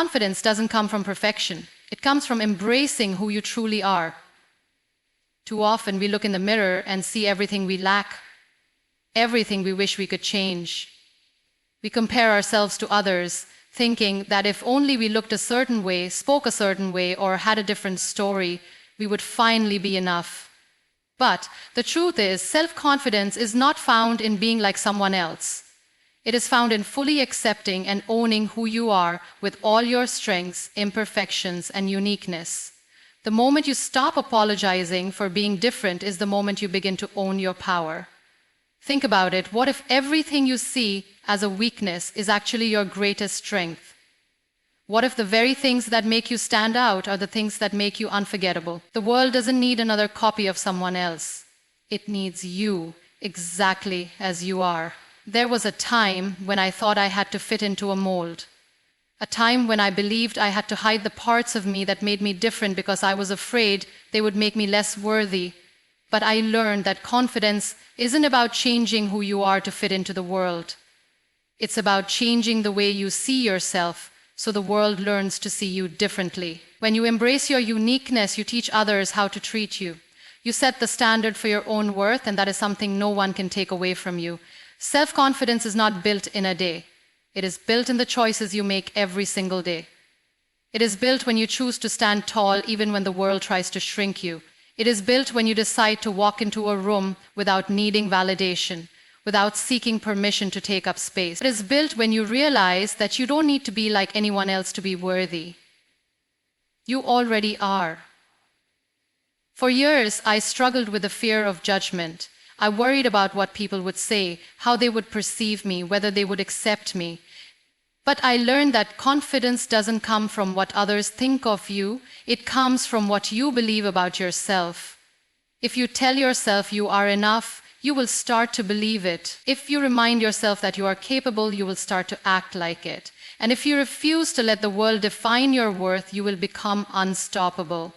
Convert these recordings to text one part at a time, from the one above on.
Confidence doesn't come from perfection. It comes from embracing who you truly are. Too often we look in the mirror and see everything we lack, everything we wish we could change. We compare ourselves to others, thinking that if only we looked a certain way, spoke a certain way, or had a different story, we would finally be enough. But the truth is, self-confidence is not found in being like someone else. It is found in fully accepting and owning who you are with all your strengths, imperfections, and uniqueness. The moment you stop apologizing for being different is the moment you begin to own your power. Think about it. What if everything you see as a weakness is actually your greatest strength? What if the very things that make you stand out are the things that make you unforgettable? The world doesn't need another copy of someone else. It needs you, exactly as you are. There was a time when I thought I had to fit into a mold. A time when I believed I had to hide the parts of me that made me different because I was afraid they would make me less worthy. But I learned that confidence isn't about changing who you are to fit into the world. It's about changing the way you see yourself so the world learns to see you differently. When you embrace your uniqueness, you teach others how to treat you. You set the standard for your own worth, and that is something no one can take away from you. Self-confidence is not built in a day. It is built in the choices you make every single day. It is built when you choose to stand tall even when the world tries to shrink you. It is built when you decide to walk into a room without needing validation, without seeking permission to take up space. It is built when you realize that you don't need to be like anyone else to be worthy. You already are. For years, I struggled with the fear of judgment. I worried about what people would say, how they would perceive me, whether they would accept me. But I learned that confidence doesn't come from what others think of you. It comes from what you believe about yourself. If you tell yourself you are enough, you will start to believe it. If you remind yourself that you are capable, you will start to act like it. And if you refuse to let the world define your worth, you will become unstoppable.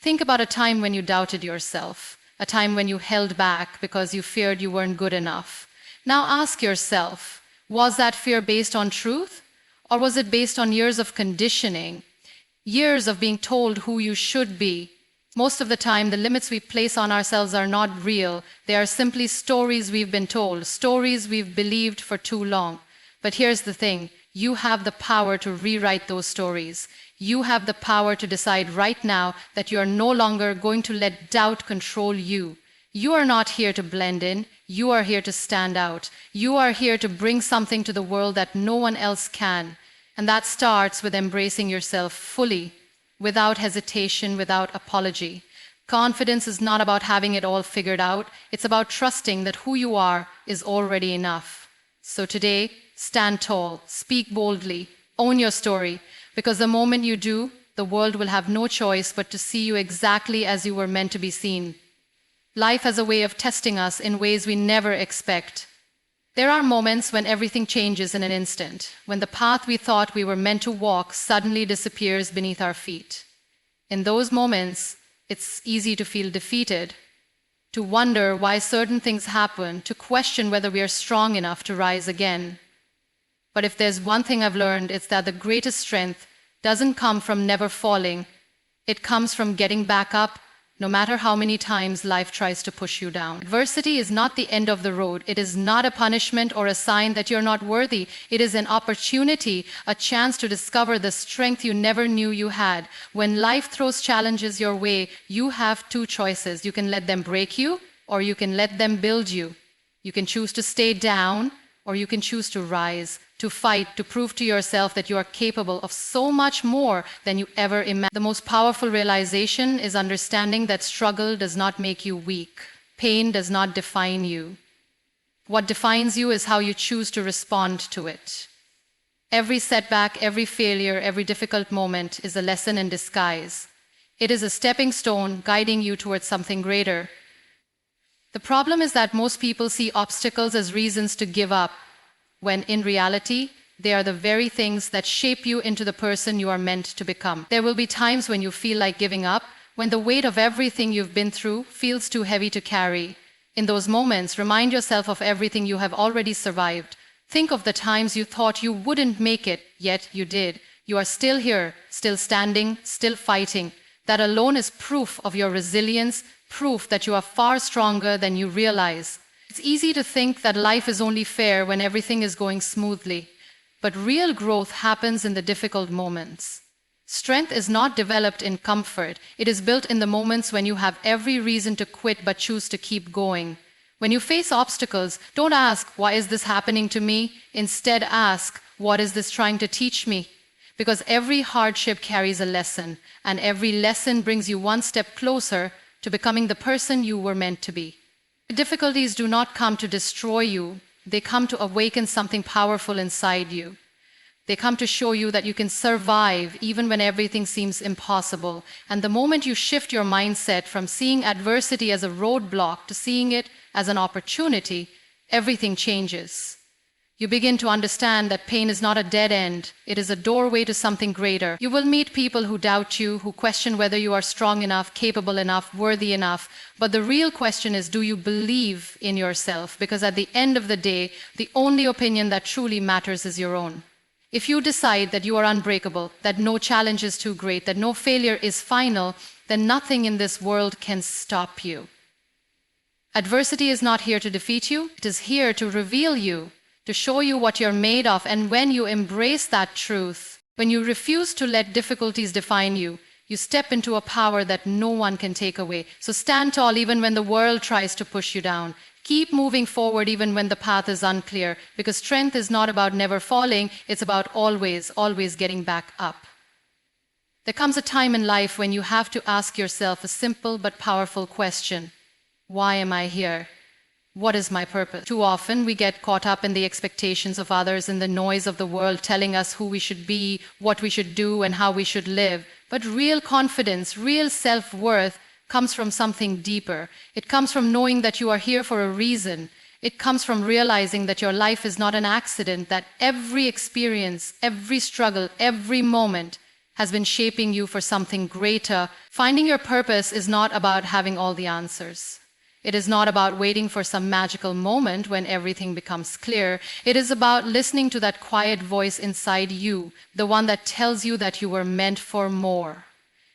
Think about a time when you doubted yourself, a time when you held back because you feared you weren't good enough. Now ask yourself, was that fear based on truth? Or was it based on years of conditioning, years of being told who you should be? Most of the time, the limits we place on ourselves are not real. They are simply stories we've been told, stories we've believed for too long. But here's the thing, you have the power to rewrite those stories. You have the power to decide right now that you are no longer going to let doubt control you. You are not here to blend in. You are here to stand out. You are here to bring something to the world that no one else can. And that starts with embracing yourself fully, without hesitation, without apology. Confidence is not about having it all figured out. It's about trusting that who you are is already enough. So today, stand tall, speak boldly, own your story, because the moment you do, the world will have no choice but to see you exactly as you were meant to be seen. Life has a way of testing us in ways we never expect. There are moments when everything changes in an instant, when the path we thought we were meant to walk suddenly disappears beneath our feet. In those moments, it's easy to feel defeated, to wonder why certain things happen, to question whether we are strong enough to rise again. But if there's one thing I've learned, it's that the greatest strength doesn't come from never falling. It comes from getting back up, no matter how many times life tries to push you down. Adversity is not the end of the road. It is not a punishment or a sign that you're not worthy. It is an opportunity, a chance to discover the strength you never knew you had. When life throws challenges your way, you have two choices. You can let them break you, or you can let them build you. You can choose to stay down, or you can choose to rise, to fight, to prove to yourself that you are capable of so much more than you ever imagined. The most powerful realization is understanding that struggle does not make you weak. Pain does not define you. What defines you is how you choose to respond to it. Every setback, every failure, every difficult moment is a lesson in disguise. It is a stepping stone guiding you towards something greater. The problem is that most people see obstacles as reasons to give up, when in reality, they are the very things that shape you into the person you are meant to become. There will be times when you feel like giving up, when the weight of everything you've been through feels too heavy to carry. In those moments, remind yourself of everything you have already survived. Think of the times you thought you wouldn't make it, yet you did. You are still here, still standing, still fighting. That alone is proof of your resilience, proof that you are far stronger than you realize. It's easy to think that life is only fair when everything is going smoothly, but real growth happens in the difficult moments. Strength is not developed in comfort. It is built in the moments when you have every reason to quit but choose to keep going. When you face obstacles, don't ask, "Why is this happening to me?" Instead, ask, "What is this trying to teach me?" Because every hardship carries a lesson, and every lesson brings you one step closer to becoming the person you were meant to be. Difficulties do not come to destroy you. They come to awaken something powerful inside you. They come to show you that you can survive even when everything seems impossible. And the moment you shift your mindset from seeing adversity as a roadblock to seeing it as an opportunity, everything changes. You begin to understand that pain is not a dead end. It is a doorway to something greater. You will meet people who doubt you, who question whether you are strong enough, capable enough, worthy enough. But the real question is, do you believe in yourself? Because at the end of the day, the only opinion that truly matters is your own. If you decide that you are unbreakable, that no challenge is too great, that no failure is final, then nothing in this world can stop you. Adversity is not here to defeat you. It is here to reveal you, to show you what you're made of. And when you embrace that truth, when you refuse to let difficulties define you, you step into a power that no one can take away. So stand tall even when the world tries to push you down. Keep moving forward even when the path is unclear, because strength is not about never falling, it's about always, always getting back up. There comes a time in life when you have to ask yourself a simple but powerful question. Why am I here? What is my purpose? Too often we get caught up in the expectations of others, in the noise of the world telling us who we should be, what we should do, and how we should live. But real confidence, real self-worth comes from something deeper. It comes from knowing that you are here for a reason. It comes from realizing that your life is not an accident, that every experience, every struggle, every moment has been shaping you for something greater. Finding your purpose is not about having all the answers. It is not about waiting for some magical moment when everything becomes clear. It is about listening to that quiet voice inside you, the one that tells you that you were meant for more.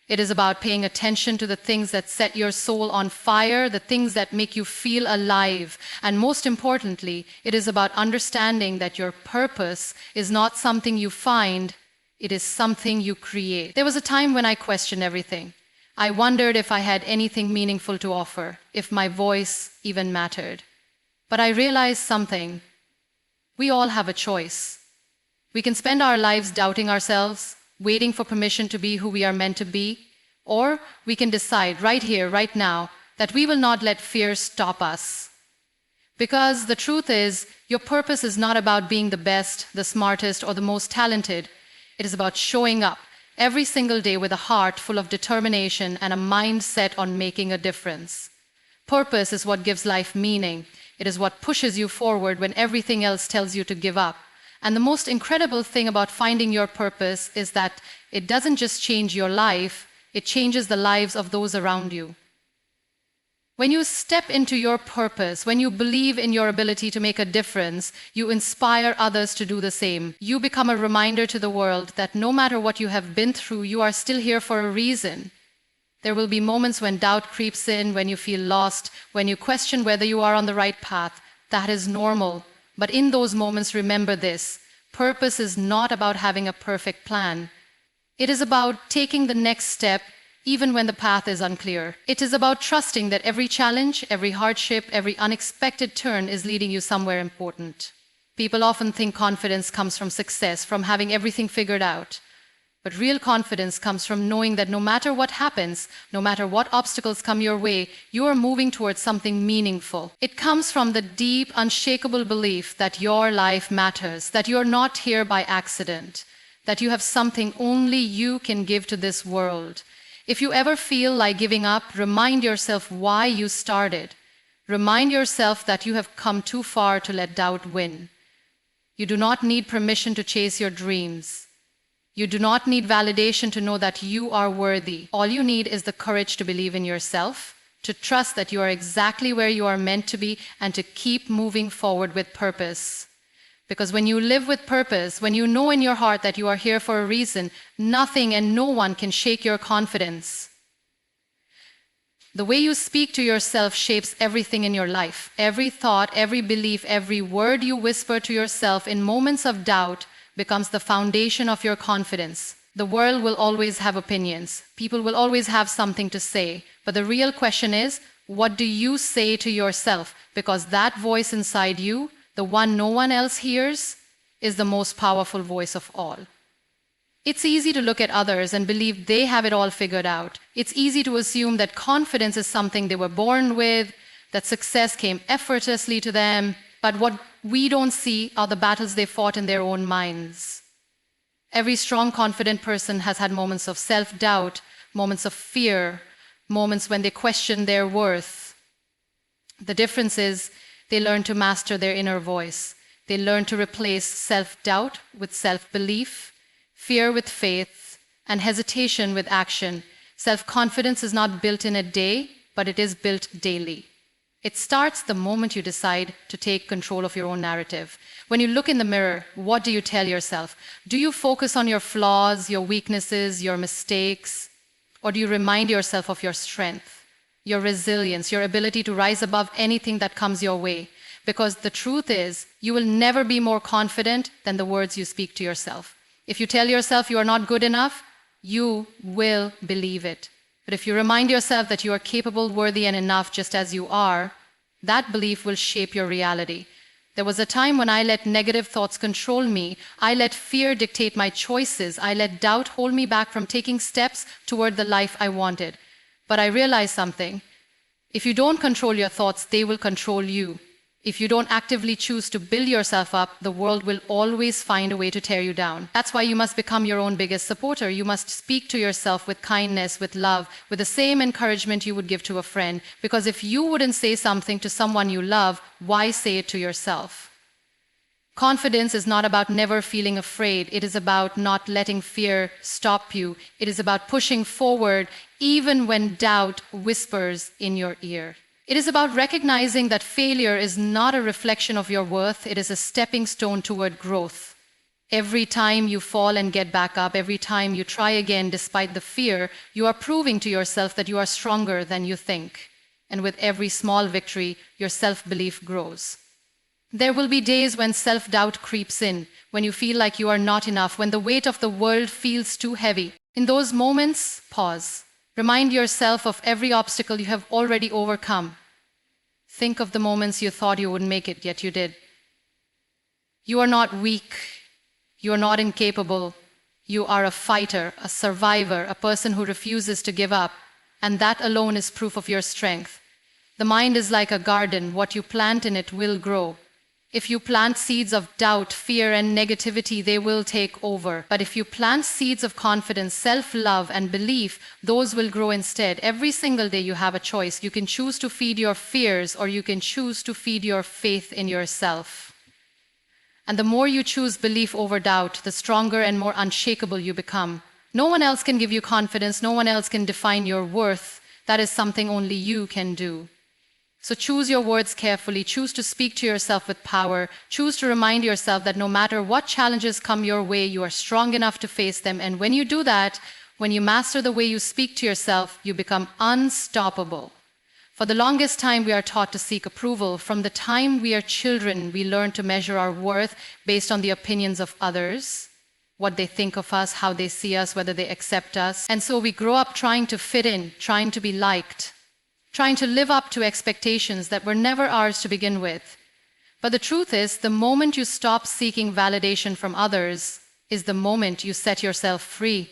It is about paying attention to the things that set your soul on fire, the things that make you feel alive. And most importantly, it is about understanding that your purpose is not something you find, it is something you create. There was a time when I questioned everything. I wondered if I had anything meaningful to offer, if my voice even mattered. But I realized something. We all have a choice. We can spend our lives doubting ourselves, waiting for permission to be who we are meant to be, or we can decide right here, right now, that we will not let fear stop us. Because the truth is, your purpose is not about being the best, the smartest, or the most talented. It is about showing up every single day with a heart full of determination and a mind set on making a difference. Purpose is what gives life meaning. It is what pushes you forward when everything else tells you to give up. And the most incredible thing about finding your purpose is that it doesn't just change your life, it changes the lives of those around you. When you step into your purpose, when you believe in your ability to make a difference, you inspire others to do the same. You become a reminder to the world that no matter what you have been through, you are still here for a reason. There will be moments when doubt creeps in, when you feel lost, when you question whether you are on the right path. That is normal. But in those moments, remember this: purpose is not about having a perfect plan. It is about taking the next step even when the path is unclear. It is about trusting that every challenge, every hardship, every unexpected turn is leading you somewhere important. People often think confidence comes from success, from having everything figured out. But real confidence comes from knowing that no matter what happens, no matter what obstacles come your way, you are moving towards something meaningful. It comes from the deep, unshakable belief that your life matters, that you're not here by accident, that you have something only you can give to this world. If you ever feel like giving up, remind yourself why you started. Remind yourself that you have come too far to let doubt win. You do not need permission to chase your dreams. You do not need validation to know that you are worthy. All you need is the courage to believe in yourself, to trust that you are exactly where you are meant to be, and to keep moving forward with purpose. Because when you live with purpose, when you know in your heart that you are here for a reason, nothing and no one can shake your confidence. The way you speak to yourself shapes everything in your life. Every thought, every belief, every word you whisper to yourself in moments of doubt becomes the foundation of your confidence. The world will always have opinions. People will always have something to say. But the real question is, what do you say to yourself? Because that voice inside you, the one no one else hears, is the most powerful voice of all. It's easy to look at others and believe they have it all figured out. It's easy to assume that confidence is something they were born with, that success came effortlessly to them. But what we don't see are the battles they fought in their own minds. Every strong, confident person has had moments of self-doubt, moments of fear, moments when they question their worth. The difference is they learn to master their inner voice. They learn to replace self-doubt with self-belief, fear with faith, and hesitation with action. Self-confidence is not built in a day, but it is built daily. It starts the moment you decide to take control of your own narrative. When you look in the mirror, what do you tell yourself? Do you focus on your flaws, your weaknesses, your mistakes? Or do you remind yourself of your strength, your resilience, your ability to rise above anything that comes your way? Because the truth is, you will never be more confident than the words you speak to yourself. If you tell yourself you are not good enough, you will believe it. But if you remind yourself that you are capable, worthy, and enough just as you are, that belief will shape your reality. There was a time when I let negative thoughts control me. I let fear dictate my choices. I let doubt hold me back from taking steps toward the life I wanted. But I realized something. If you don't control your thoughts, they will control you. If you don't actively choose to build yourself up, the world will always find a way to tear you down. That's why you must become your own biggest supporter. You must speak to yourself with kindness, with love, with the same encouragement you would give to a friend. Because if you wouldn't say something to someone you love, why say it to yourself? Confidence is not about never feeling afraid. It is about not letting fear stop you. It is about pushing forward even when doubt whispers in your ear. It is about recognizing that failure is not a reflection of your worth. It is a stepping stone toward growth. Every time you fall and get back up, every time you try again despite the fear, you are proving to yourself that you are stronger than you think. And with every small victory, your self-belief grows. There will be days when self-doubt creeps in, when you feel like you are not enough, when the weight of the world feels too heavy. In those moments, pause. Remind yourself of every obstacle you have already overcome. Think of the moments you thought you wouldn't make it, yet you did. You are not weak. You are not incapable. You are a fighter, a survivor, a person who refuses to give up. And that alone is proof of your strength. The mind is like a garden. What you plant in it will grow. If you plant seeds of doubt, fear, and negativity, they will take over. But if you plant seeds of confidence, self-love, and belief, those will grow instead. Every single day you have a choice. You can choose to feed your fears, or you can choose to feed your faith in yourself. And the more you choose belief over doubt, the stronger and more unshakable you become. No one else can give you confidence. No one else can define your worth. That is something only you can do. So choose your words carefully. Choose to speak to yourself with power. Choose to remind yourself that no matter what challenges come your way, you are strong enough to face them. And when you do that, when you master the way you speak to yourself, you become unstoppable. For the longest time, we are taught to seek approval. From the time we are children, we learn to measure our worth based on the opinions of others, what they think of us, how they see us, whether they accept us. And so we grow up trying to fit in, trying to be liked, trying to live up to expectations that were never ours to begin with. But the truth is, the moment you stop seeking validation from others is the moment you set yourself free.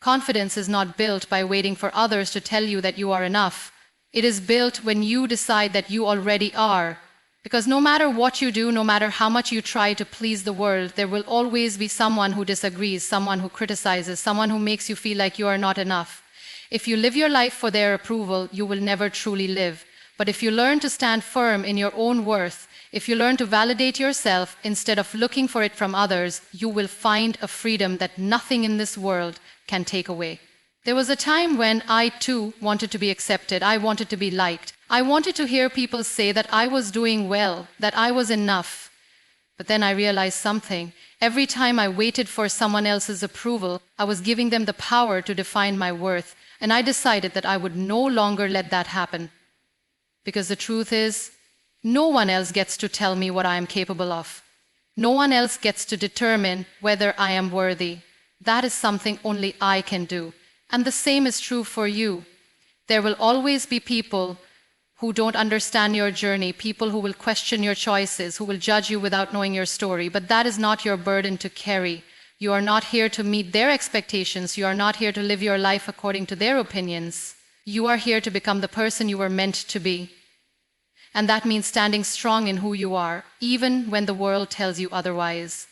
Confidence is not built by waiting for others to tell you that you are enough. It is built when you decide that you already are. Because no matter what you do, no matter how much you try to please the world, there will always be someone who disagrees, someone who criticizes, someone who makes you feel like you are not enough. If you live your life for their approval, you will never truly live. But if you learn to stand firm in your own worth, if you learn to validate yourself instead of looking for it from others, you will find a freedom that nothing in this world can take away. There was a time when I too wanted to be accepted. I wanted to be liked. I wanted to hear people say that I was doing well, that I was enough. But then I realized something. Every time I waited for someone else's approval, I was giving them the power to define my worth, and I decided that I would no longer let that happen. Because the truth is, no one else gets to tell me what I am capable of. No one else gets to determine whether I am worthy. That is something only I can do. And the same is true for you. There will always be people who don't understand your journey, people who will question your choices, who will judge you without knowing your story. But that is not your burden to carry. You are not here to meet their expectations. You are not here to live your life according to their opinions. You are here to become the person you were meant to be. And that means standing strong in who you are, even when the world tells you otherwise.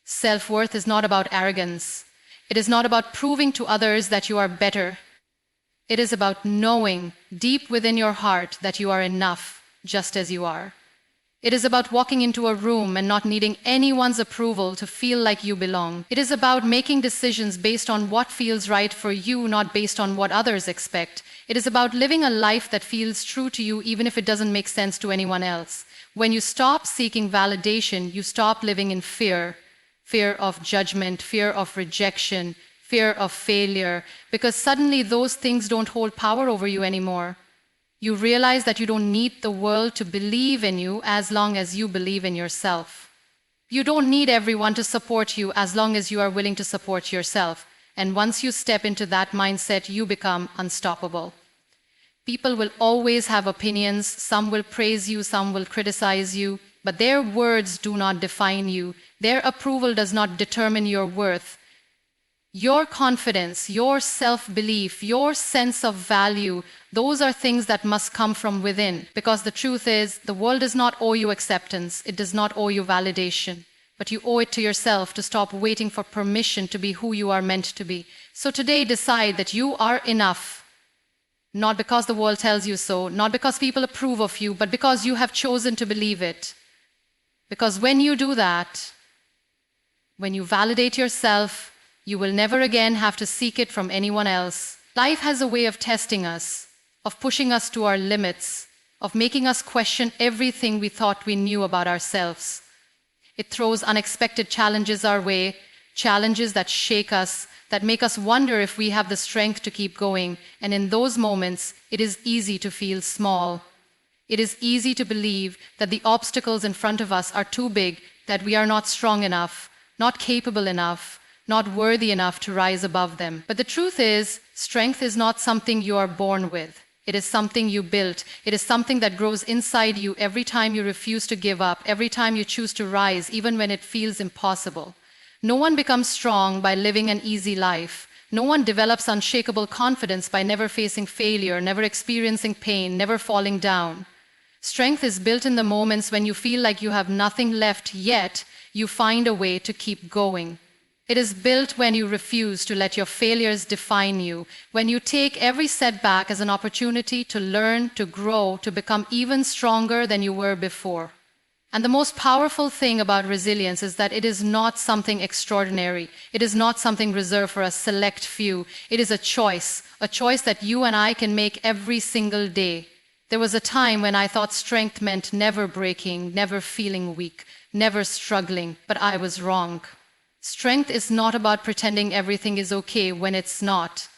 Self-worth is not about arrogance. It is not about proving to others that you are better. It is about knowing deep within your heart that you are enough, just as you are. It is about walking into a room and not needing anyone's approval to feel like you belong. It is about making decisions based on what feels right for you, not based on what others expect. It is about living a life that feels true to you, even if it doesn't make sense to anyone else. When you stop seeking validation, you stop living in fear. Fear of judgment, fear of rejection, fear of failure, because suddenly those things don't hold power over you anymore. You realize that you don't need the world to believe in you as long as you believe in yourself. You don't need everyone to support you as long as you are willing to support yourself. And once you step into that mindset, you become unstoppable. People will always have opinions. Some will praise you, some will criticize you, but their words do not define you. Their approval does not determine your worth. Your confidence, your self-belief, your sense of value, those are things that must come from within. Because the truth is, the world does not owe you acceptance. It does not owe you validation. But you owe it to yourself to stop waiting for permission to be who you are meant to be. So today, decide that you are enough. Not because the world tells you so, not because people approve of you, but because you have chosen to believe it. Because when you do that, when you validate yourself, you will never again have to seek it from anyone else. Life has a way of testing us, of pushing us to our limits, of making us question everything we thought we knew about ourselves. It throws unexpected challenges our way, challenges that shake us, that make us wonder if we have the strength to keep going. And in those moments, it is easy to feel small. It is easy to believe that the obstacles in front of us are too big, that we are not strong enough, not capable enough, not worthy enough to rise above them. But the truth is, strength is not something you are born with. It is something you built. It is something that grows inside you every time you refuse to give up, every time you choose to rise, even when it feels impossible. No one becomes strong by living an easy life. No one develops unshakable confidence by never facing failure, never experiencing pain, never falling down. Strength is built in the moments when you feel like you have nothing left, yet you find a way to keep going. It is built when you refuse to let your failures define you, when you take every setback as an opportunity to learn, to grow, to become even stronger than you were before. And the most powerful thing about resilience is that it is not something extraordinary. It is not something reserved for a select few. It is a choice that you and I can make every single day. There was a time when I thought strength meant never breaking, never feeling weak, never struggling, but I was wrong. Strength is not about pretending everything is okay when it's not.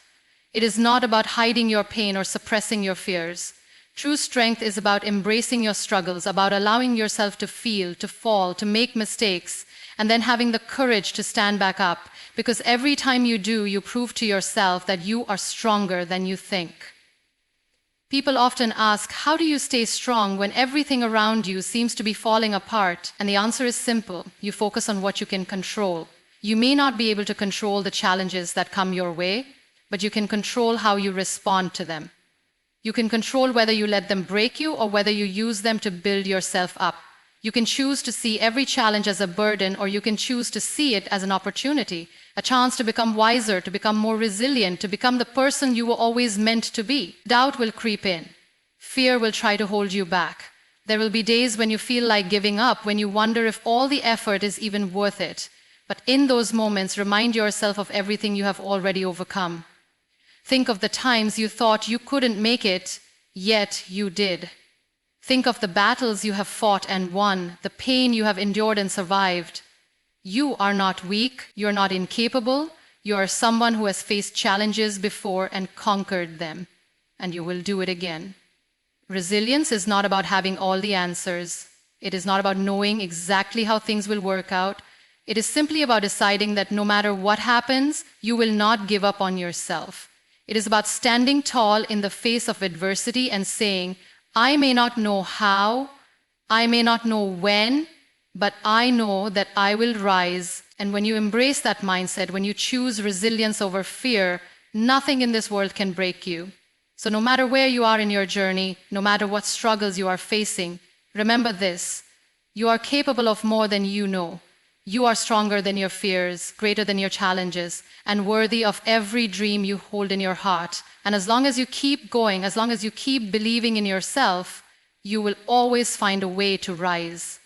It is not about hiding your pain or suppressing your fears. True strength is about embracing your struggles, about allowing yourself to feel, to fall, to make mistakes, and then having the courage to stand back up. Because every time you do, you prove to yourself that you are stronger than you think. People often ask, how do you stay strong when everything around you seems to be falling apart? And the answer is simple. You focus on what you can control. You may not be able to control the challenges that come your way, but you can control how you respond to them. You can control whether you let them break you or whether you use them to build yourself up. You can choose to see every challenge as a burden, or you can choose to see it as an opportunity, a chance to become wiser, to become more resilient, to become the person you were always meant to be. Doubt will creep in. Fear will try to hold you back. There will be days when you feel like giving up, when you wonder if all the effort is even worth it. But in those moments, remind yourself of everything you have already overcome. Think of the times you thought you couldn't make it, yet you did. Think of the battles you have fought and won, the pain you have endured and survived. You are not weak, you're not incapable, you are someone who has faced challenges before and conquered them, and you will do it again. Resilience is not about having all the answers. It is not about knowing exactly how things will work out. It is simply about deciding that no matter what happens, you will not give up on yourself. It is about standing tall in the face of adversity and saying, I may not know how, I may not know when, but I know that I will rise. And when you embrace that mindset, when you choose resilience over fear, nothing in this world can break you. So no matter where you are in your journey, no matter what struggles you are facing, remember this: you are capable of more than you know. You are stronger than your fears, greater than your challenges, and worthy of every dream you hold in your heart. And as long as you keep going, as long as you keep believing in yourself, you will always find a way to rise.